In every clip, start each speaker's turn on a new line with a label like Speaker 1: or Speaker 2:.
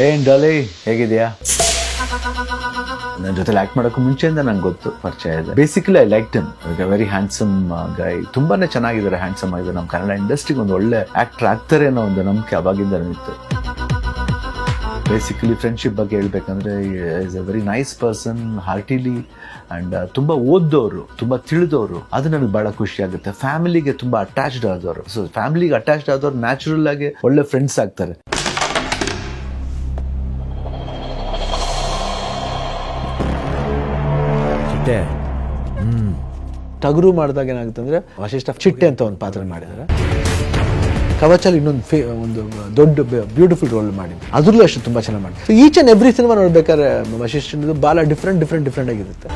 Speaker 1: ಏನ್ ಡಾಲಿ ಹೇಗಿದ್ಯಾ? ನನ್ನ ಜೊತೆ ಆಕ್ಟ್ ಮಾಡೋಕ್ಕೂ ಮುಂಚೆಯಿಂದ ನಂಗೆ ಗೊತ್ತು, ಪರಿಚಯ ಇದೆ. Basically I like him, very handsome guy. ತುಂಬಾನೇ ಚೆನ್ನಾಗಿದ್ದಾರೆ, ಹ್ಯಾಂಡ್ಸಮ್ ಆಗಿದ್ದಾರೆ. ನಮ್ಮ ಕನ್ನಡ ಇಂಡಸ್ಟ್ರಿಗೆ ಒಂದು ಒಳ್ಳೆ ಆಕ್ಟರ್ ಆಗ್ತಾರೆ ಅನ್ನೋ ಒಂದು ನಂಬಿಕೆ ಅವಾಗಿಂದ ಇತ್ತು. ಬೇಸಿಕಲಿ ಫ್ರೆಂಡ್ಶಿಪ್ ಬಗ್ಗೆ ಹೇಳ್ಬೇಕಂದ್ರೆ is a very nice person, ಹಾರ್ಟಿಲಿ and ತುಂಬಾ ಓದ್ದವರು, ತುಂಬಾ ತಿಳಿದವರು. ಅದು ನನಗೆ ಬಹಳ ಖುಷಿ ಆಗುತ್ತೆ. ಫ್ಯಾಮಿಲಿಗೆ ತುಂಬಾ ಅಟ್ಯಾಚ್ಡ್ ಆದವರು. ಸೊ ಫ್ಯಾಮಿಲಿಗೆ ಅಟ್ಯಾಚ್ಡ್ ಆದವರು ನ್ಯಾಚುರಲ್ ಆಗಿ ಒಳ್ಳೆ ಫ್ರೆಂಡ್ಸ್ ಆಗ್ತಾರೆ. ಟಗರು ಮಾಡಿದಾಗ ಏನಾಗುತ್ತೆ ಅಂದ್ರೆ ವಶಿಷ್ಠ ಚಿಟ್ಟೆ ಅಂತ ಒಂದು ಪಾತ್ರ ಮಾಡಿದ್ದಾರೆ. ಕವಚಲ್ಲಿ ಒಂದು ದೊಡ್ಡ ಬ್ಯೂಟಿಫುಲ್ ರೋಲ್ ಮಾಡಿ, ಅದ್ರಲ್ಲೂ ಅಷ್ಟು ತುಂಬಾ ಚೆನ್ನಾಗಿ ಮಾಡಿ. So each and every cinema ನೋಡ್ಬೇಕಾದ್ರೆ ವಶಿಷ್ಠ ಬಹಳ ಡಿಫ್ರೆಂಟ್ ಆಗಿರುತ್ತೆ.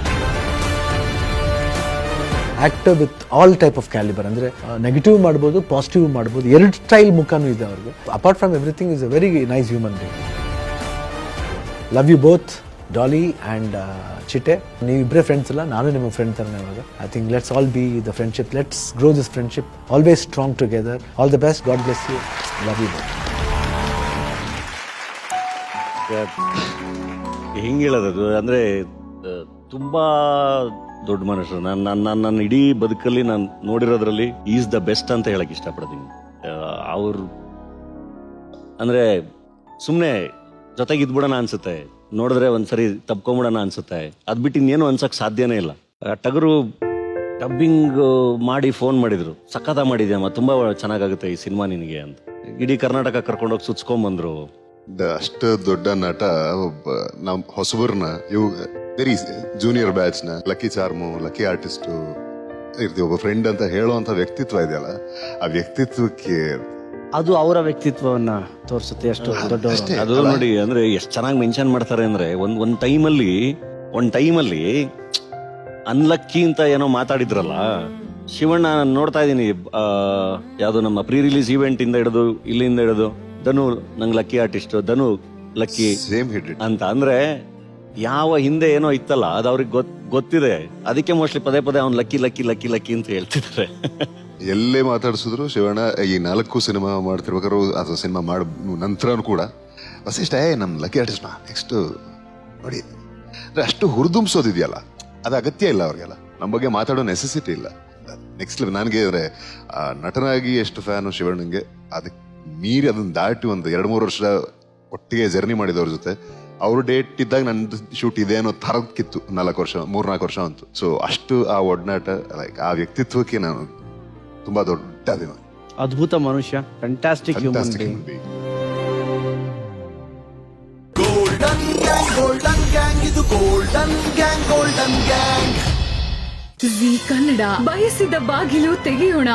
Speaker 1: Actor with all type of calibre, ಅಂದ್ರೆ ನೆಗೆಟಿವ್ ಮಾಡ್ಬೋದು, ಪಾಸಿಟಿವ್ ಮಾಡ್ಬೋದು, ಎರಡು ಸ್ಟೈಲ್ ಮುಖನೂ ಇದೆ ಅವ್ರಿಗೆ. Apart from everything is a very nice human being. Love you both Daali and Chitte. ನೀವಿಬ್ಬರೇ ಫ್ರೆಂಡ್ಸ್ ಅಲ್ಲ, ನಾನು ನಿಮಗೆ ಫ್ರೆಂಡ್ ಥರನೇ ಇವಾಗ. I think let's all be the friendship, let's grow this friendship, always strong together. All the best, god bless you, love you.
Speaker 2: ಹೆಂಗೆ ಹೇಳೋದು ಅಂದರೆ ತುಂಬ ದೊಡ್ಡ ಮನುಷ್ಯರು. ನನ್ನ ಇಡೀ ಬದುಕಲ್ಲಿ ನಾನು ನೋಡಿರೋದ್ರಲ್ಲಿ ಈಸ್ ದ ಬೆಸ್ಟ್ ಅಂತ ಹೇಳಕ್ಕೆ ಇಷ್ಟಪಡ್ತೀನಿ. ಅವ್ರು ಅಂದರೆ ಸುಮ್ಮನೆ ಜೊತೆಗಿದ್ಬಿಡೋಣ ಅನ್ಸುತ್ತೆ, ನೋಡಿದ್ರೆ ಒಂದ್ಸರಿ ತಪ್ಕೊಂಬಿಡೋಣ ಅನ್ಸುತ್ತೆ. ಅದ್ ಬಿಟ್ಟು ಇನ್ನೇನು ಅನ್ಸಕ್ ಸಾಧ್ಯನೇ ಇಲ್ಲ. ಟಗರು ಡಬ್ಬಿಂಗ್ ಮಾಡಿ ಫೋನ್ ಮಾಡಿದ್ರು, ಸಖತ ಮಾಡಿದ್ಯಮ್ಮ, ತುಂಬಾ ಚೆನ್ನಾಗಾಗುತ್ತೆ ಈ ಸಿನಿಮಾ ನಿನಗೆ ಅಂತ. ಇಡೀ ಕರ್ನಾಟಕ ಕರ್ಕೊಂಡೋಗಿ ಸುತ್ಸ್ಕೊಂಬಂದ್ರು.
Speaker 3: ಅಷ್ಟು ದೊಡ್ಡ ನಟ ಒಬ್ಬ ನಮ್ ಹೊಸಬರ್ನ, ಇವು ವೆರಿ ಜೂನಿಯರ್ ಬ್ಯಾಚ್ ನ ಲಕ್ಕಿ ಚಾರ್ಮು, ಲಕ್ಕಿ ಆರ್ಟಿಸ್ಟ್ ಇರ್ತೀವಿ. ಒಬ್ಬ ಫ್ರೆಂಡ್ ಅಂತ ಹೇಳುವಂತ ವ್ಯಕ್ತಿತ್ವ ಇದೆಯಲ್ಲ, ಆ ವ್ಯಕ್ತಿತ್ವಕ್ಕೆ
Speaker 4: ಅದು ಅವರ ವ್ಯಕ್ತಿತ್ವವನ್ನ ತೋರಿಸುತ್ತೆ. ಎಷ್ಟು ದೊಡ್ಡವರು
Speaker 2: ಅದು ನೋಡಿ, ಅಂದ್ರೆ ಎಷ್ಟು ಚೆನ್ನಾಗಿ ಮೆನ್ಷನ್ ಮಾಡ್ತಾರೆ ಅಂದ್ರೆ, ಒಂದ್ ಟೈಮಲ್ಲಿ ಅನ್ಲಕ್ಕಿ ಅಂತ ಏನೋ ಮಾತಾಡಿದ್ರಲ್ಲ ಶಿವಣ್ಣ. ನಾನು ನೋಡ್ತಾ ಇದ್ದೀನಿ, ಯಾವ್ದು ನಮ್ಮ ಪ್ರೀ ರಿಲೀಸ್ ಇವೆಂಟ್ ಇಂದ ಹಿಡಿದು ಇಲ್ಲಿಂದ ಹಿಡಿದು ಧನು ನಂಗೆ ಲಕ್ಕಿ ಆರ್ಟಿಸ್ಟ್, ಧನು ಲಕ್ಕಿ
Speaker 3: ಸೇಮ್ ಹಿಟ್
Speaker 2: ಅಂತ. ಅಂದ್ರೆ ಯಾವ ಹಿಂದೆ ಏನೋ ಇತ್ತಲ್ಲ, ಅದು ಅವ್ರಿಗೆ ಗೊತ್ತಿದೆ. ಅದಕ್ಕೆ ಮೋಸ್ಟ್ಲಿ ಪದೇ ಅವ್ನು ಲಕ್ಕಿ ಲಕ್ಕಿ ಲಕ್ಕಿ ಲಕ್ಕಿ ಅಂತ ಹೇಳ್ತಿದ್ದಾರೆ.
Speaker 3: ಎಲ್ಲೇ ಮಾತಾಡ್ಸಿದ್ರು ಶಿವಣ್ಣ ಈ 4 ಸಿನಿಮಾ ಮಾಡ್ತಿರ್ಬೇಕಾದ್ರು, ಅಥವಾ ಸಿನಿಮಾ ಮಾಡ ನಂತರನು ಕೂಡ ವಸಿಷ್ಠ ನಮ್ ಲಕ್ಕಿ ಆರ್ಟಿಸ್ಟ್ ನೆಕ್ಸ್ಟ್ ನೋಡಿ ಅಂದ್ರೆ ಅಷ್ಟು ಹುರಿದುಂಬಿಸೋದಿದೆಯಲ್ಲ, ಅದು ಅಗತ್ಯ ಇಲ್ಲ ಅವ್ರಿಗೆಲ್ಲ. ನಮ್ಮ ಬಗ್ಗೆ ಮಾತಾಡೋ ನೆಸೆಸಿಟಿ ಇಲ್ಲ. ನೆಕ್ಸ್ಟ್ ನನಗೆ ಅಂದ್ರೆ ನಟನಾಗಿ ಎಷ್ಟು ಫ್ಯಾನು ಶಿವಣ್ಣಂಗೆ, ಅದಕ್ಕೆ ಮೀರಿ ಅದನ್ನ ದಾಟಿ ಒಂದು 2-3 ವರ್ಷ ಒಟ್ಟಿಗೆ ಜರ್ನಿ ಮಾಡಿದವ್ರ ಜೊತೆ. ಅವ್ರ ಡೇಟ್ ಇದ್ದಾಗ ನನ್ನ ಶೂಟ್ ಇದೆ ಅನ್ನೋ ತರಕ್ಕಿತ್ತು 3-4 ವರ್ಷ ಅಂತು. ಸೊ ಅಷ್ಟು ಆ ಒಡನಾಟ, ಲೈಕ್ ಆ ವ್ಯಕ್ತಿತ್ವಕ್ಕೆ ನಾನು ತುಂಬಾ ದೊಡ್ಡ ಅಭಿಮಾನಿ.
Speaker 4: ಅದ್ಭುತ ಮನುಷ್ಯ, fantastic human being.
Speaker 5: Golden gang ಇದು ಗೋಲ್ಡನ್ ಗ್ಯಾಂಗ್. ಜೀ ಕನ್ನಡ, ಬಯಸಿದ ಬಾಗಿಲು ತೆಗೆಯೋಣ.